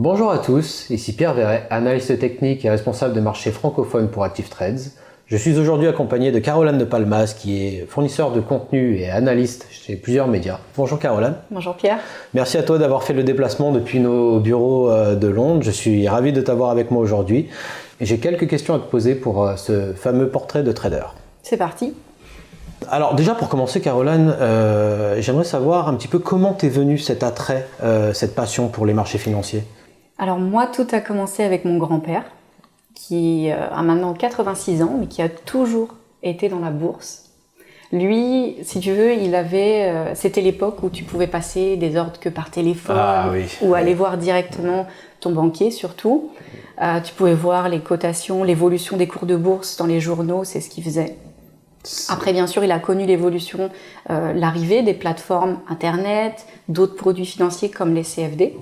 Bonjour à tous, ici Pierre Verret, analyste technique et responsable de marché francophone pour Active Trades. Je suis aujourd'hui accompagné de Caroline de Palmas, qui est fournisseur de contenu et analyste chez plusieurs médias. Bonjour Caroline. Bonjour Pierre. Merci à toi d'avoir fait le déplacement depuis nos bureaux de Londres. Je suis ravi de t'avoir avec moi aujourd'hui. Et j'ai quelques questions à te poser pour ce fameux portrait de trader. C'est parti. Alors déjà pour commencer Caroline, j'aimerais savoir un petit peu comment t'es venu cet attrait, cette passion pour les marchés financiers. Alors moi, tout a commencé avec mon grand-père, qui a maintenant 86 ans, mais qui a toujours été dans la bourse. Lui, si tu veux, c'était l'époque où tu pouvais passer des ordres que par téléphone, ou aller voir directement ton banquier surtout. Tu pouvais voir les cotations, l'évolution des cours de bourse dans les journaux, c'est ce qu'il faisait. Après, bien sûr, il a connu l'évolution, l'arrivée des plateformes Internet, d'autres produits financiers comme les CFD.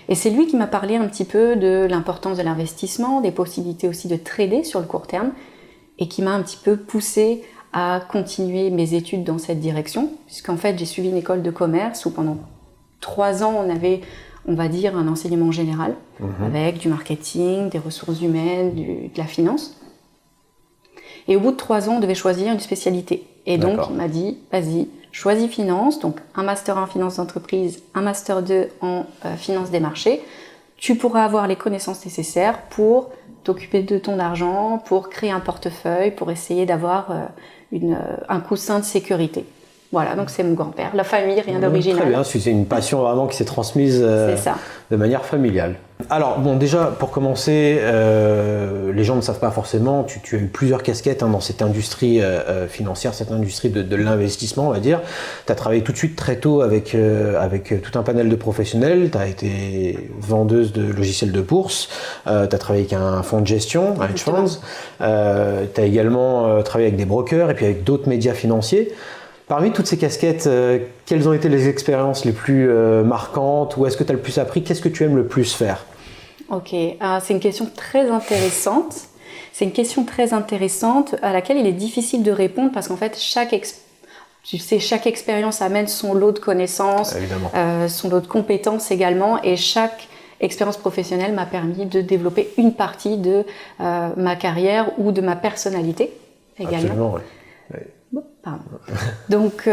Et c'est lui qui m'a parlé un petit peu de l'importance de l'investissement, des possibilités aussi de trader sur le court terme, et qui m'a un petit peu poussé à continuer mes études dans cette direction, puisqu'en fait, j'ai suivi une école de commerce où pendant 3 ans, on avait, on va dire, un enseignement général, avec du marketing, des ressources humaines, de la finance. Et au bout de 3 ans, on devait choisir une spécialité. Et donc, il m'a dit, vas-y, choisis finance, donc un master 1 en finance d'entreprise, un master 2 en finance des marchés. Tu pourras avoir les connaissances nécessaires pour t'occuper de ton argent, pour créer un portefeuille, pour essayer d'avoir un coussin de sécurité. Voilà, donc c'est mon grand-père, la famille, rien d'original. Très bien, c'est une passion vraiment qui s'est transmise de manière familiale. Alors bon, déjà pour commencer, les gens ne savent pas forcément, tu as eu plusieurs casquettes dans cette industrie financière, cette industrie de l'investissement, on va dire. Tu as travaillé tout de suite très tôt avec tout un panel de professionnels, tu as été vendeuse de logiciels de bourse, tu as travaillé avec un fonds de gestion, un hedge funds, tu as également travaillé avec des brokers et puis avec d'autres médias financiers. Parmi toutes ces casquettes, quelles ont été les expériences les plus marquantes? Où est-ce que tu as le plus appris? Qu'est-ce que tu aimes le plus faire? Ok, c'est une question très intéressante. C'est une question très intéressante à laquelle il est difficile de répondre parce qu'en fait, chaque expérience amène son lot de connaissances, son lot de compétences également, et chaque expérience professionnelle m'a permis de développer une partie de ma carrière ou de ma personnalité également. Absolument, oui. Pardon. Donc,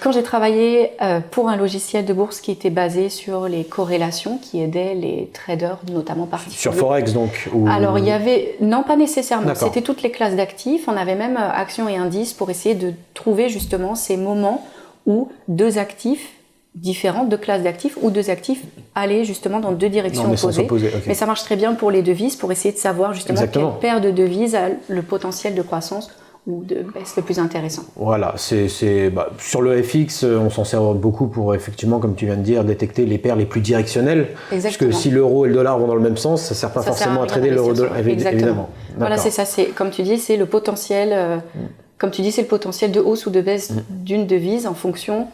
quand j'ai travaillé pour un logiciel de bourse qui était basé sur les corrélations, qui aidait les traders, notamment particuliers. Sur Forex, donc Alors, il y avait... Non, pas nécessairement. C'était toutes les classes d'actifs. On avait même actions et indices pour essayer de trouver justement ces moments où 2 actifs différents, 2 classes d'actifs, ou 2 actifs allaient justement dans 2 directions opposées. Mais ça marche très bien pour les devises, pour essayer de savoir justement quelle paire de devises a le potentiel de croissance ou de baisse le plus intéressant. Voilà, sur le FX, on s'en sert beaucoup pour effectivement, comme tu viens de dire, détecter les paires les plus directionnelles. Exactement. Parce que si l'euro et le dollar vont dans le même sens, ça ne sert pas forcément à trader l'euro-dollar, évidemment. Voilà, c'est ça. Comme tu dis, c'est le potentiel. Comme tu dis, c'est le potentiel de hausse ou de baisse d'une devise en fonction.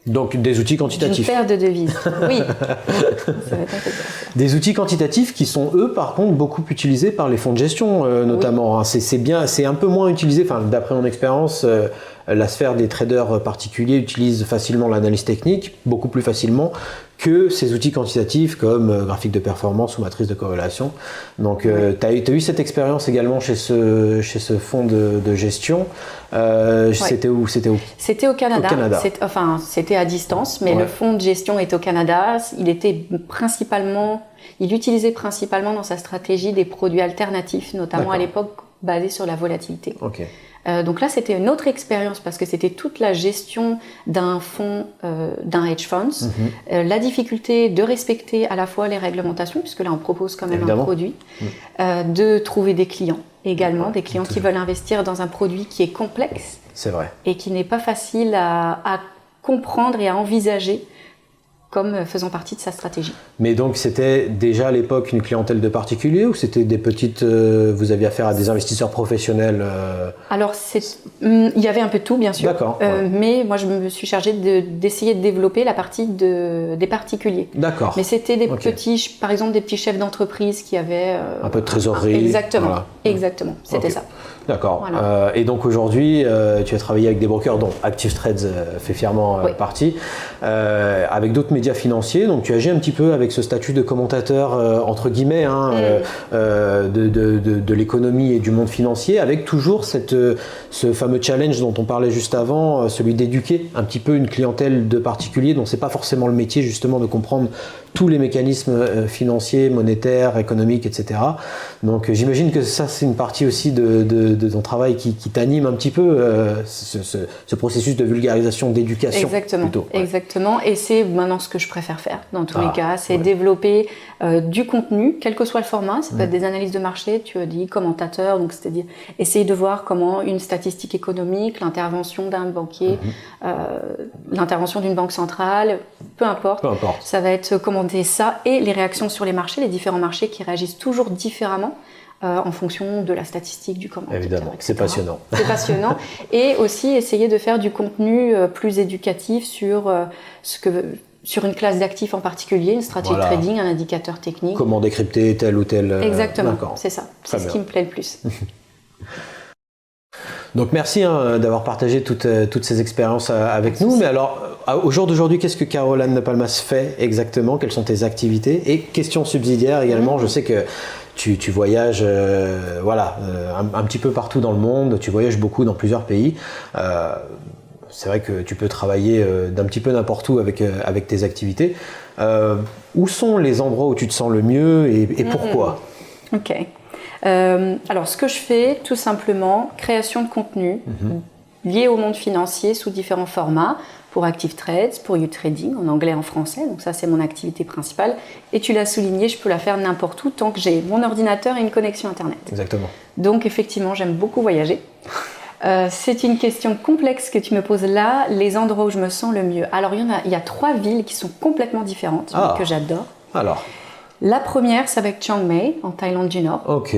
Donc des outils quantitatifs. Une paire de devises, oui. Ça va être des outils quantitatifs qui sont eux par contre beaucoup utilisés par les fonds de gestion notamment. C'est un peu moins utilisé, d'après mon expérience, la sphère des traders particuliers utilise facilement l'analyse technique, beaucoup plus facilement que ces outils quantitatifs comme graphique de performance ou matrice de corrélation. Donc tu as eu cette expérience également chez ce fonds de gestion. C'était où? C'était au Canada. C'était à distance, mais le fonds de gestion est au Canada. Il utilisait principalement dans sa stratégie des produits alternatifs, notamment à l'époque basés sur la volatilité. Donc là, c'était une autre expérience parce que c'était toute la gestion d'un fonds, d'un hedge funds, la difficulté de respecter à la fois les réglementations, puisque là, on propose quand même un produit, de trouver des clients également, des clients qui veulent investir dans un produit qui est complexe. C'est vrai. Et qui n'est pas facile à comprendre et à envisager comme faisant partie de sa stratégie. Mais donc c'était déjà à l'époque une clientèle de particuliers ou c'était des petites... vous aviez affaire à des investisseurs professionnels Alors il y avait un peu de tout bien sûr. D'accord. Mais moi je me suis chargée d'essayer de développer la partie des particuliers. D'accord. Mais c'était des petits, par exemple des petits chefs d'entreprise qui avaient... un peu de trésorerie. Exactement, exactement, c'était ça. D'accord. Voilà. Et donc aujourd'hui, tu as travaillé avec des brokers dont Active Trades fait fièrement partie, avec d'autres média financier, donc tu agis un petit peu avec ce statut de commentateur entre guillemets de l'économie et du monde financier, avec toujours ce fameux challenge dont on parlait juste avant, celui d'éduquer un petit peu une clientèle de particuliers dont c'est pas forcément le métier justement de comprendre tous les mécanismes financiers, monétaires, économiques, etc. Donc j'imagine que ça c'est une partie aussi de ton travail qui t'anime un petit peu, ce processus de vulgarisation, d'éducation. Exactement, plutôt. Ouais. Exactement. Et c'est maintenant ce que je préfère faire dans tous les cas, c'est développer du contenu, quel que soit le format. Ça peut être des analyses de marché, tu as dit commentateur, donc c'est-à-dire essayer de voir comment une statistique économique, l'intervention d'un banquier, l'intervention d'une banque centrale, peu importe. Ça va être commenter ça et les réactions sur les marchés, les différents marchés qui réagissent toujours différemment. En fonction de la statistique du commentateur. Évidemment, c'est passionnant. C'est passionnant. Et aussi essayer de faire du contenu plus éducatif sur une classe d'actifs en particulier, une stratégie de trading, un indicateur technique. Comment décrypter tel ou tel... Exactement, c'est ça. C'est ce qui me plaît le plus. Donc merci d'avoir partagé toutes ces expériences avec nous. Mais alors, au jour d'aujourd'hui, qu'est-ce que Caroline de Palmas fait exactement? Quelles sont tes activités? Et question subsidiaire également, je sais que tu voyages un petit peu partout dans le monde, tu voyages beaucoup dans plusieurs pays. C'est vrai que tu peux travailler d'un petit peu n'importe où avec tes activités. Où sont les endroits où tu te sens le mieux et pourquoi? Ok. Alors, ce que je fais, tout simplement, création de contenu lié au monde financier sous différents formats, pour Active Trades, pour YouTrading, en anglais et en français. Donc ça, c'est mon activité principale. Et tu l'as souligné, je peux la faire n'importe où tant que j'ai mon ordinateur et une connexion Internet. Exactement. Donc effectivement, j'aime beaucoup voyager. C'est une question complexe que tu me poses là, les endroits où je me sens le mieux. Alors, il y a 3 villes qui sont complètement différentes, que j'adore. Alors, la première, ça va être Chiang Mai, en Thaïlande du Nord. Ok.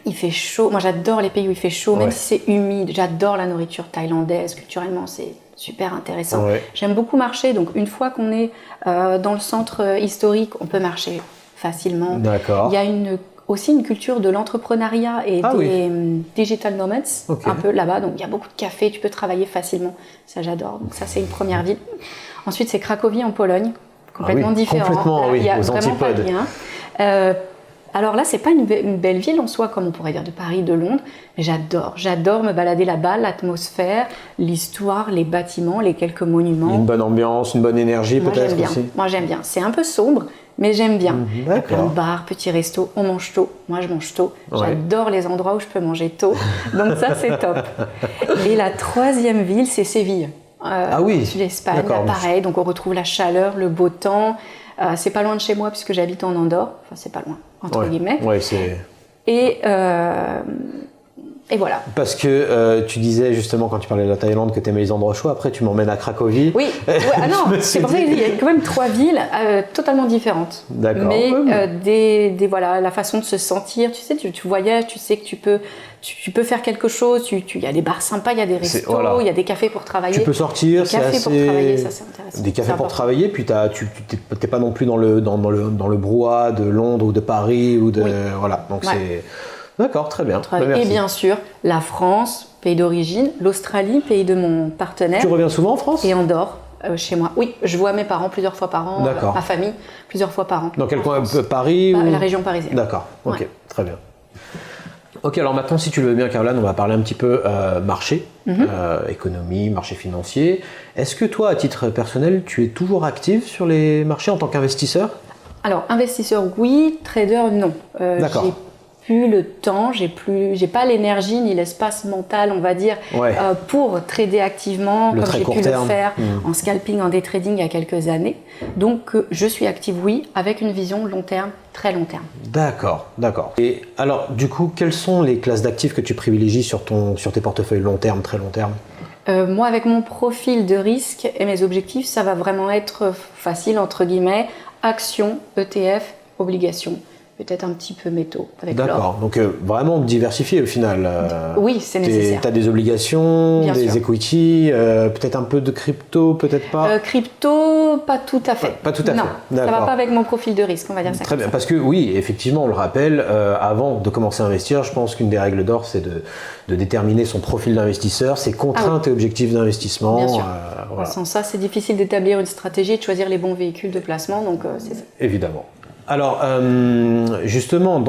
Il fait chaud. Moi, j'adore les pays où il fait chaud, même si c'est humide. J'adore la nourriture thaïlandaise. Culturellement, c'est super intéressant. J'aime beaucoup marcher. Donc, une fois qu'on est dans le centre historique, on peut marcher facilement. D'accord. Il y a aussi une culture de l'entrepreneuriat et des digital nomads, un peu là-bas. Donc, il y a beaucoup de cafés. Tu peux travailler facilement. Ça, j'adore. Donc, ça, c'est une première ville. Ensuite, c'est Cracovie en Pologne. Complètement différent. Complètement, il y a aux vraiment antipodes. pas de lien. Alors là, c'est pas une belle ville en soi, comme on pourrait dire de Paris, de Londres, mais j'adore me balader là-bas, l'atmosphère, l'histoire, les bâtiments, les quelques monuments. Une bonne ambiance, une bonne énergie peut-être aussi. Moi j'aime bien. C'est un peu sombre, mais j'aime bien. Il y a plein de bars, petits restos, on mange tôt. Moi je mange tôt. J'adore les endroits où je peux manger tôt. Donc ça c'est top. Et la 3e ville, c'est Séville. L'Espagne, là, pareil. Donc on retrouve la chaleur, le beau temps. C'est pas loin de chez moi puisque j'habite en Andorre. Enfin, c'est pas loin, entre guillemets. Et voilà. Parce que tu disais justement quand tu parlais de la Thaïlande que tu aimais les endroits chauds, après tu m'emmènes à Cracovie. Oui, non, c'est pour ça qu'il y a quand même 3 villes totalement différentes. D'accord. Mais voilà, la façon de se sentir, tu sais, tu voyages, tu sais que tu peux faire quelque chose, il y a des bars sympas, il y a des restos, il y a des cafés pour travailler. Tu peux sortir, c'est assez... pour travailler, ça c'est intéressant. Des cafés pour travailler, puis tu n'es pas non plus dans le brouhaha de Londres ou de Paris ou de voilà. Donc c'est d'accord, très bien. Et bien sûr, la France, pays d'origine, l'Australie, pays de mon partenaire. Tu reviens souvent en France? Et Andorre, chez moi. Oui, je vois mes parents plusieurs fois par an, ma famille plusieurs fois par an. Dans quel coin? Paris ou... La région parisienne. D'accord, ok, très bien. Ok, alors maintenant, si tu le veux bien, Caroline, on va parler un petit peu marché, économie, marché financier. Est-ce que toi, à titre personnel, tu es toujours active sur les marchés en tant qu'investisseur? Alors, investisseur, oui. Trader, non. D'accord. J'ai plus le temps, j'ai pas l'énergie ni l'espace mental, on va dire, pour trader activement comme j'ai pu le faire en scalping, en day trading il y a quelques années. Donc je suis active, oui, avec une vision long terme, très long terme. D'accord. Et alors, du coup, quelles sont les classes d'actifs que tu privilégies sur tes portefeuilles long terme, très long terme? Moi, avec mon profil de risque et mes objectifs, ça va vraiment être facile, entre guillemets, actions, ETF, obligations. Peut-être un petit peu métaux avec l'or. D'accord, donc vraiment diversifié au final. Oui, c'est nécessaire. Tu as des obligations, Bien des sûr. equity, peut-être un peu de crypto, peut-être pas Crypto, pas tout à fait. Pas tout à fait. Non, ça va pas avec mon profil de risque, on va dire ça. Très bien, parce que oui, effectivement, on le rappelle, avant de commencer à investir, je pense qu'une des règles d'or, c'est de déterminer son profil d'investisseur, ses contraintes et objectifs d'investissement. Bien sûr. Voilà. Sans ça, c'est difficile d'établir une stratégie et de choisir les bons véhicules de placement, donc c'est ça. Évidemment. Alors, justement,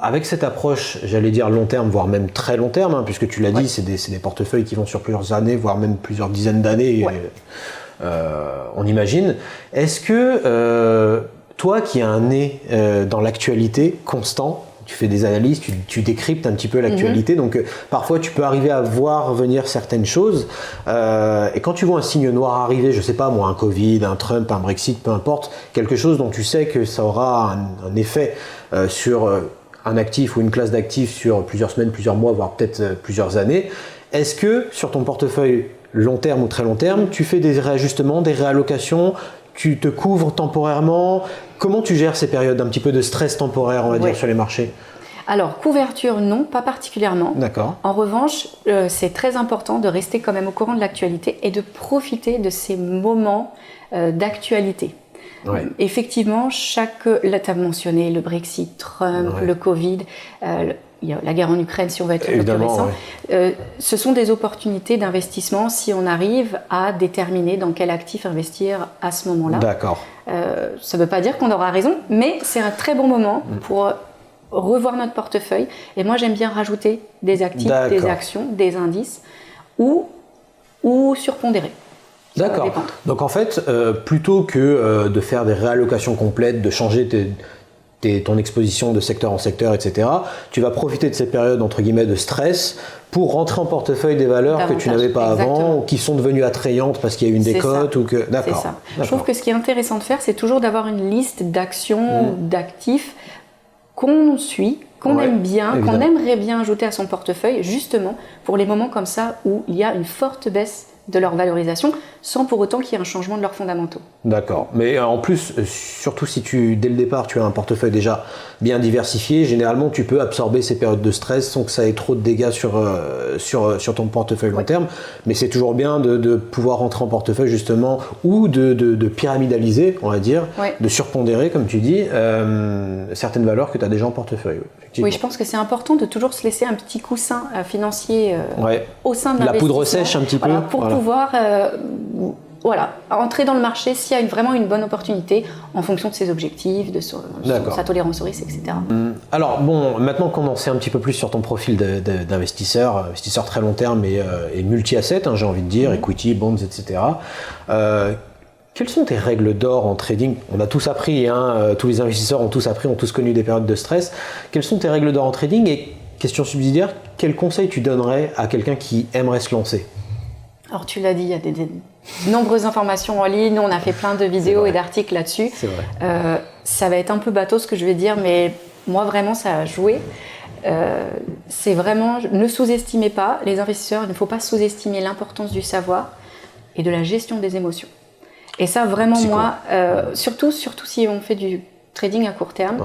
avec cette approche, j'allais dire long terme, voire même très long terme, puisque tu l'as dit, c'est des portefeuilles qui vont sur plusieurs années, voire même plusieurs dizaines d'années, on imagine. Est-ce que toi qui as un nez dans l'actualité constant, tu fais des analyses, tu décryptes un petit peu l'actualité, donc parfois tu peux arriver à voir venir certaines choses, et quand tu vois un signe noir arriver, je sais pas moi, un Covid, un Trump, un Brexit, peu importe, quelque chose dont tu sais que ça aura un effet sur un actif ou une classe d'actifs sur plusieurs semaines, plusieurs mois, voire peut-être plusieurs années, est-ce que sur ton portefeuille long terme ou très long terme, tu fais des réajustements, des réallocations, tu te couvres temporairement? Comment tu gères ces périodes un petit peu de stress temporaire, on va dire, sur les marchés? Alors, couverture, non, pas particulièrement. D'accord. En revanche, c'est très important de rester quand même au courant de l'actualité et de profiter de ces moments d'actualité. Ouais. Effectivement, là, tu as mentionné le Brexit, Trump, le Covid, il y a la guerre en Ukraine, si on va être plus récent. Ce sont des opportunités d'investissement si on arrive à déterminer dans quel actif investir à ce moment-là. D'accord. Ça ne veut pas dire qu'on aura raison, mais c'est un très bon moment pour revoir notre portefeuille. Et moi, j'aime bien rajouter des actifs, des actions, des indices ou surpondérer. D'accord. Donc en fait, plutôt que de faire des réallocations complètes, de changer ton exposition de secteur en secteur, etc., tu vas profiter de ces périodes entre guillemets de stress pour rentrer en portefeuille des valeurs que tu n'avais pas avant ou qui sont devenues attrayantes parce qu'il y a eu une décote ou que. D'accord. C'est ça. Je trouve que ce qui est intéressant de faire, c'est toujours d'avoir une liste d'actions, d'actifs qu'on suit, qu'on aime bien, évidemment, qu'on aimerait bien ajouter à son portefeuille, justement pour les moments comme ça où il y a une forte baisse de leur valorisation, sans pour autant qu'il y ait un changement de leurs fondamentaux. D'accord. Mais en plus, surtout si dès le départ, tu as un portefeuille déjà bien diversifié, généralement, tu peux absorber ces périodes de stress sans que ça ait trop de dégâts sur ton portefeuille long terme. Mais c'est toujours bien de pouvoir rentrer en portefeuille, justement, ou de pyramidaliser, on va dire, de surpondérer, comme tu dis, certaines valeurs que tu as déjà en portefeuille. Oui, je pense que c'est important de toujours se laisser un petit coussin financier au sein de l'investissement. La poudre sèche un petit peu. Pour pouvoir entrer dans le marché s'il y a vraiment une bonne opportunité en fonction de ses objectifs, de sa tolérance au risque, etc. Alors bon, maintenant qu'on en sait un petit peu plus sur ton profil d'investisseur, investisseur très long terme et multi-asset, j'ai envie de dire, equity, bonds, etc. Quelles sont tes règles d'or en trading? On a tous appris, tous les investisseurs ont tous appris, ont tous connu des périodes de stress. Quelles sont tes règles d'or en trading? Et question subsidiaire, quels conseils tu donnerais à quelqu'un qui aimerait se lancer? Alors tu l'as dit, il y a des nombreuses informations en ligne, on a fait plein de vidéos et d'articles là-dessus. C'est vrai. Ça va être un peu bateau ce que je vais dire, mais moi vraiment ça a joué. C'est vraiment, ne sous-estimez pas, les investisseurs, il ne faut pas sous-estimer l'importance du savoir et de la gestion des émotions. Et ça, vraiment, moi, surtout si on fait du trading à court terme,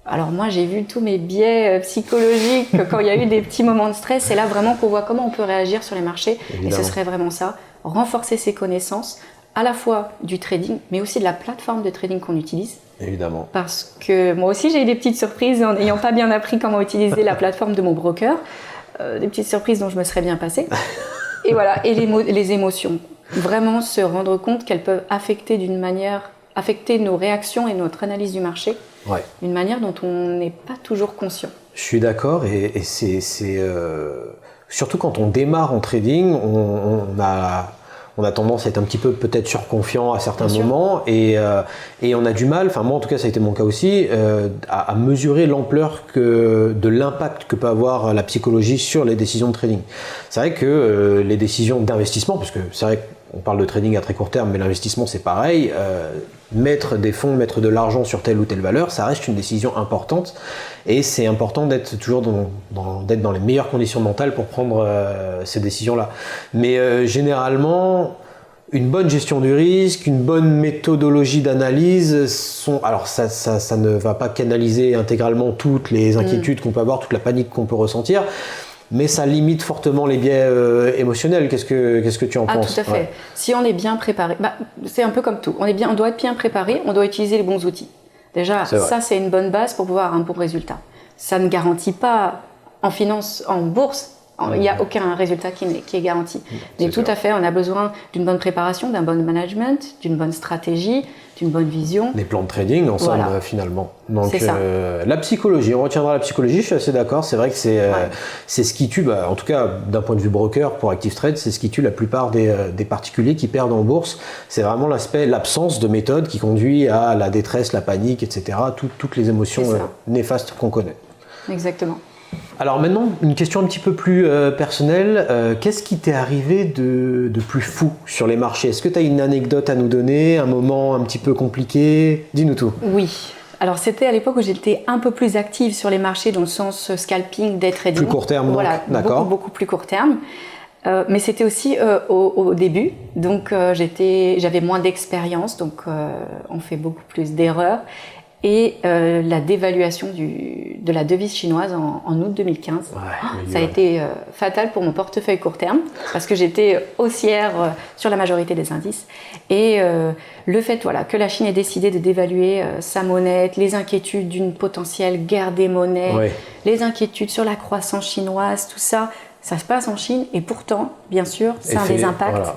alors moi, j'ai vu tous mes biais psychologiques quand il y a eu des petits moments de stress. C'est là vraiment qu'on voit comment on peut réagir sur les marchés. Évidemment. Et ce serait vraiment ça, renforcer ses connaissances, à la fois du trading, mais aussi de la plateforme de trading qu'on utilise. Évidemment. Parce que moi aussi, j'ai eu des petites surprises en n'ayant pas bien appris comment utiliser la plateforme de mon broker. Des petites surprises dont je me serais bien passée. Et voilà, et les émotions. Vraiment se rendre compte qu'elles peuvent affecter nos réactions et notre analyse du marché d'une manière dont on n'est pas toujours conscient. Je suis d'accord et c'est surtout quand on démarre en trading, on a tendance à être un petit peu peut-être surconfiant à certains moments et on a du mal, enfin moi en tout cas ça a été mon cas aussi, à mesurer l'ampleur de l'impact que peut avoir la psychologie sur les décisions de trading. C'est vrai que les décisions d'investissement, parce que c'est vrai qu'on parle de trading à très court terme, mais l'investissement c'est pareil, mettre des fonds, mettre de l'argent sur telle ou telle valeur, ça reste une décision importante et c'est important d'être toujours d'être dans les meilleures conditions mentales pour prendre ces décisions-là. Mais généralement, une bonne gestion du risque, une bonne méthodologie d'analyse alors ça ne va pas canaliser intégralement toutes les inquiétudes qu'on peut avoir, toute la panique qu'on peut ressentir. mais ça limite fortement les biais émotionnels. Qu'est-ce que tu en penses? Tout à fait. Ouais. Si on est bien préparé, c'est un peu comme tout. On doit être bien préparé, on doit utiliser les bons outils. Déjà, ça c'est une bonne base pour pouvoir avoir un bon résultat. Ça ne garantit pas en finance, en bourse, il n'y a aucun résultat qui est garanti. Mais tout à fait, on a besoin d'une bonne préparation, d'un bon management, d'une bonne stratégie, d'une bonne vision. Des plans de trading ensemble, finalement. Donc la psychologie, on retiendra la psychologie, je suis assez d'accord. C'est vrai que c'est ce qui tue, en tout cas d'un point de vue broker pour Active Trade, c'est ce qui tue la plupart des particuliers qui perdent en bourse. C'est vraiment l'absence de méthode qui conduit à la détresse, la panique, etc. Toutes les émotions néfastes qu'on connaît. Exactement. Alors maintenant, une question un petit peu plus personnelle. Qu'est-ce qui t'est arrivé de plus fou sur les marchés? Est-ce que tu as une anecdote à nous donner, un moment un petit peu compliqué? Dis-nous tout. Oui. Alors c'était à l'époque où j'étais un peu plus active sur les marchés dans le sens scalping, day trading. Plus court terme, donc. Voilà, D'accord. Beaucoup plus court terme. Mais c'était aussi au début, donc j'avais moins d'expérience, donc on fait beaucoup plus d'erreurs. Et la dévaluation de la devise chinoise en août 2015. Ça a été fatal pour mon portefeuille court terme parce que j'étais haussière sur la majorité des indices. Et le fait que la Chine ait décidé de dévaluer sa monnaie, les inquiétudes d'une potentielle guerre des monnaies, les inquiétudes sur la croissance chinoise, tout ça, ça se passe en Chine et pourtant, bien sûr, ça a des impacts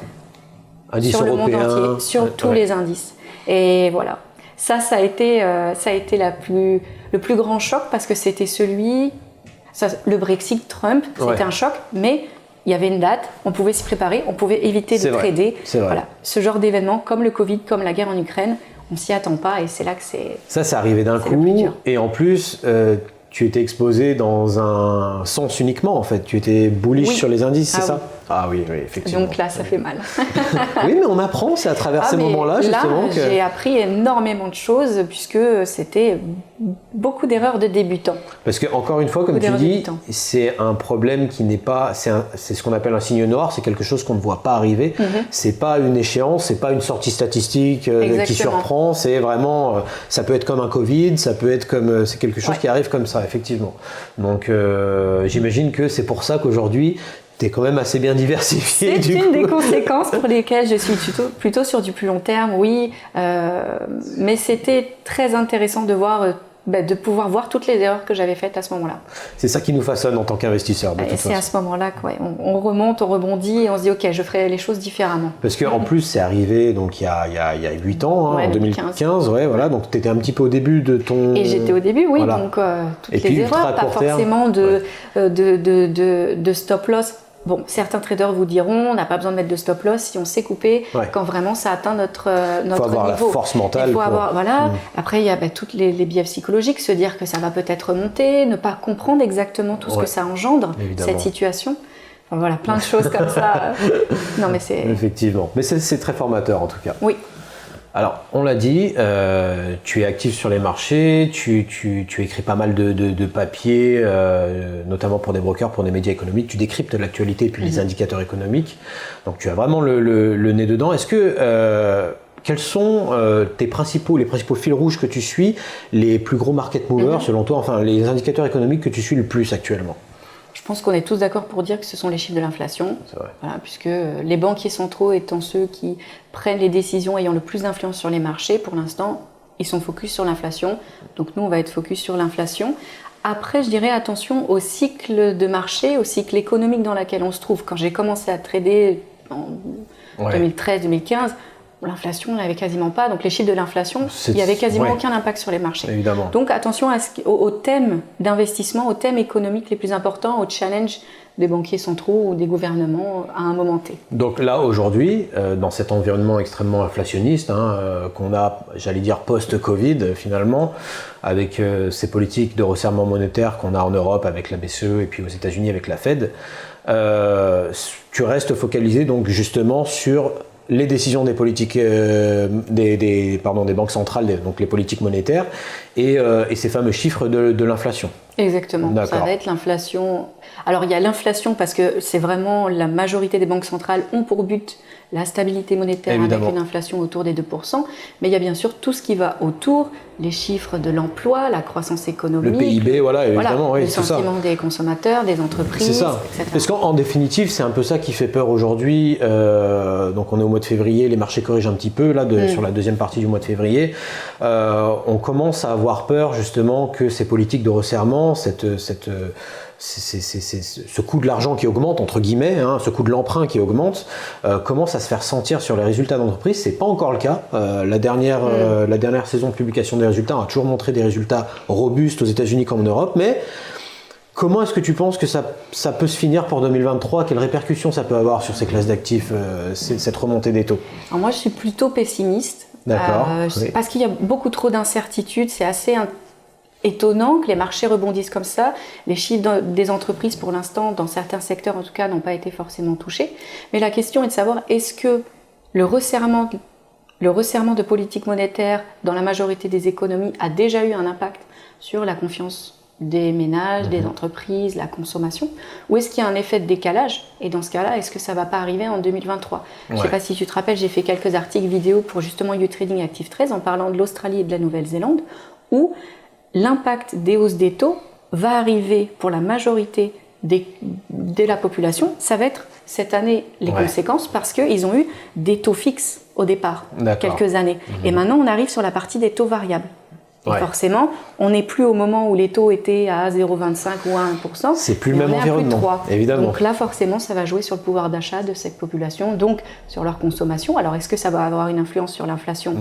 sur le monde entier, sur tous les indices. Et voilà. Ça a été le plus grand choc parce que c'était le Brexit, Trump, c'était un choc, mais il y avait une date, on pouvait s'y préparer, on pouvait éviter de trader. Voilà. Ce genre d'événements, comme le Covid, comme la guerre en Ukraine, on s'y attend pas et c'est là que c'est... Ça arrivé d'un coup et en plus... tu étais exposé dans un sens uniquement en fait, tu étais bullish sur les indices, c'est ça? Ah oui, effectivement. Donc là, ça fait mal. Oui, mais on apprend, c'est à travers ces moments-là justement que... j'ai appris énormément de choses puisque c'était beaucoup d'erreurs de débutants. Parce que encore une fois, comme tu dis, c'est un problème qui n'est pas... C'est ce qu'on appelle un signe noir, c'est quelque chose qu'on ne voit pas arriver. C'est pas une échéance, c'est pas une sortie statistique qui surprend, c'est vraiment... ça peut être comme un Covid, ça peut être comme... c'est quelque chose qui arrive comme ça, effectivement. Donc j'imagine que c'est pour ça qu'aujourd'hui, tu es quand même assez bien diversifié. C'est une des conséquences pour lesquelles je suis plutôt sur du plus long terme, oui. Mais c'était très intéressant de pouvoir voir toutes les erreurs que j'avais faites à ce moment-là. C'est ça qui nous façonne en tant qu'investisseur. C'est à ce moment-là qu'on remonte, on rebondit et on se dit ok, je ferai les choses différemment. Parce qu'en plus, c'est arrivé donc, il y a 8 ans, en 2015. Voilà, donc tu étais un petit peu au début de ton... Et j'étais au début, oui, donc toutes les erreurs, pas forcément de stop-loss. Bon, certains traders vous diront, on n'a pas besoin de mettre de stop loss si on sait couper quand vraiment ça atteint notre niveau. Il faut avoir la force mentale. Après, il y a toutes les biais psychologiques, se dire que ça va peut-être remonter, ne pas comprendre exactement tout ce que ça engendre, cette situation. Enfin, voilà, plein de choses comme ça. Non, mais c'est... Effectivement. Mais c'est très formateur en tout cas. Oui. Alors, on l'a dit, tu es actif sur les marchés, tu écris pas mal de papiers, notamment pour des brokers, pour des médias économiques, tu décryptes l'actualité et puis les indicateurs économiques. Donc, tu as vraiment le nez dedans. Est-ce que... quels sont les principaux fils rouges que tu suis, les plus gros market movers selon toi, enfin les indicateurs économiques que tu suis le plus actuellement? Je pense qu'on est tous d'accord pour dire que ce sont les chiffres de l'inflation, puisque les banquiers centraux étant ceux qui prennent les décisions ayant le plus d'influence sur les marchés, pour l'instant, ils sont focus sur l'inflation. Donc nous, on va être focus sur l'inflation. Après, je dirais attention au cycle de marché, au cycle économique dans lequel on se trouve. Quand j'ai commencé à trader en 2013-2015, l'inflation, on n'avait quasiment pas. Donc les chiffres de l'inflation, il n'y avait quasiment aucun impact sur les marchés. Évidemment. Donc attention aux thèmes d'investissement, aux thèmes économiques les plus importants, aux challenges des banquiers centraux ou des gouvernements à un moment T. Donc là, aujourd'hui, dans cet environnement extrêmement inflationniste qu'on a, j'allais dire, post-Covid finalement, avec ces politiques de resserrement monétaire qu'on a en Europe avec la BCE et puis aux États-Unis avec la Fed, tu restes focalisé donc justement sur les décisions des politiques des banques centrales, donc les politiques monétaires, et ces fameux chiffres de l'inflation. Exactement, ça va être l'inflation. Alors il y a l'inflation parce que c'est vraiment la majorité des banques centrales ont pour but la stabilité monétaire avec une inflation autour des 2%, mais il y a bien sûr tout ce qui va autour, les chiffres de l'emploi, la croissance économique, le PIB, évidemment, oui, le sentiment des consommateurs, des entreprises, c'est ça. etc. Parce qu'en définitive, c'est un peu ça qui fait peur aujourd'hui. Donc on est au mois de février, les marchés corrigent un petit peu là sur la deuxième partie du mois de février. On commence à avoir peur justement que ces politiques de resserrement, ce coût de l'argent qui augmente, entre guillemets, ce coût de l'emprunt qui augmente, commence à se faire sentir sur les résultats d'entreprise. C'est pas encore le cas. La dernière saison de publication des résultats a toujours montré des résultats robustes aux États-Unis comme en Europe, mais comment est-ce que tu penses que ça peut se finir pour 2023 ? Quelles répercussions ça peut avoir sur ces classes d'actifs, cette remontée des taux ? Alors moi, je suis plutôt pessimiste. D'accord. Oui. Parce qu'il y a beaucoup trop d'incertitudes. C'est assez étonnant que les marchés rebondissent comme ça. Les chiffres des entreprises, pour l'instant, dans certains secteurs en tout cas, n'ont pas été forcément touchés. Mais la question est de savoir, est-ce que le resserrement de politique monétaire dans la majorité des économies a déjà eu un impact sur la confiance des ménages, des entreprises, la consommation, ou est-ce qu'il y a un effet de décalage? Et dans ce cas-là, est-ce que ça ne va pas arriver en 2023? Je ne sais pas si tu te rappelles, j'ai fait quelques articles vidéo pour justement YouTrading Active 13 en parlant de l'Australie et de la Nouvelle-Zélande, où l'impact des hausses des taux va arriver pour la majorité de la population. Ça va être cette année les conséquences parce qu'ils ont eu des taux fixes au départ, quelques années. Et maintenant, on arrive sur la partie des taux variables. Et forcément, on n'est plus au moment où les taux étaient à 0,25 ou à 1%. C'est plus le même environnement, évidemment. Donc là, forcément, ça va jouer sur le pouvoir d'achat de cette population, donc sur leur consommation. Alors, est-ce que ça va avoir une influence sur l'inflation ?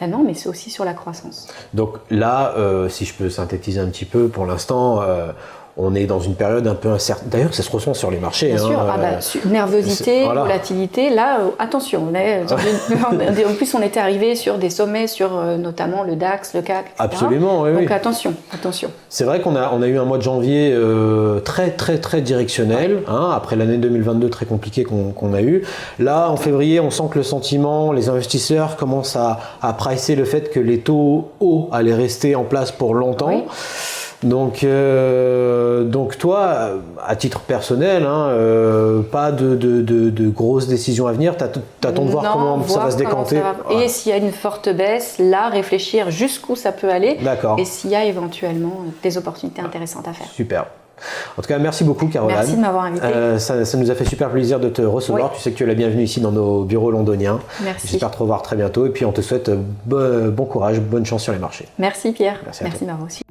Non, mais c'est aussi sur la croissance. Donc là, si je peux synthétiser un petit peu, pour l'instant, on est dans une période un peu incertaine. D'ailleurs, ça se ressent sur les marchés. Bien sûr, nervosité, volatilité. Là, attention. En plus, on était arrivé sur des sommets sur notamment le DAX, le CAC, etc. Absolument, oui. Donc attention. C'est vrai qu'on a eu un mois de janvier très directionnel, après l'année 2022 très compliquée qu'on a eu. Là, en février, on sent que le sentiment, les investisseurs commencent à pricer le fait que les taux hauts allaient rester en place pour longtemps. Oui. Donc toi, à titre personnel, pas de grosses décisions à venir. T'attends de voir comment ça va se décanter. Et s'il y a une forte baisse, là, réfléchir jusqu'où ça peut aller. D'accord. Et s'il y a éventuellement des opportunités intéressantes à faire. Super. En tout cas, merci beaucoup, Caroline. Merci de m'avoir invité. Ça nous a fait super plaisir de te recevoir. Oui. Tu sais que tu es la bienvenue ici dans nos bureaux londoniens. Merci. J'espère te revoir très bientôt. Et puis, on te souhaite bon courage, bonne chance sur les marchés. Merci, Pierre. Merci de m'avoir reçu.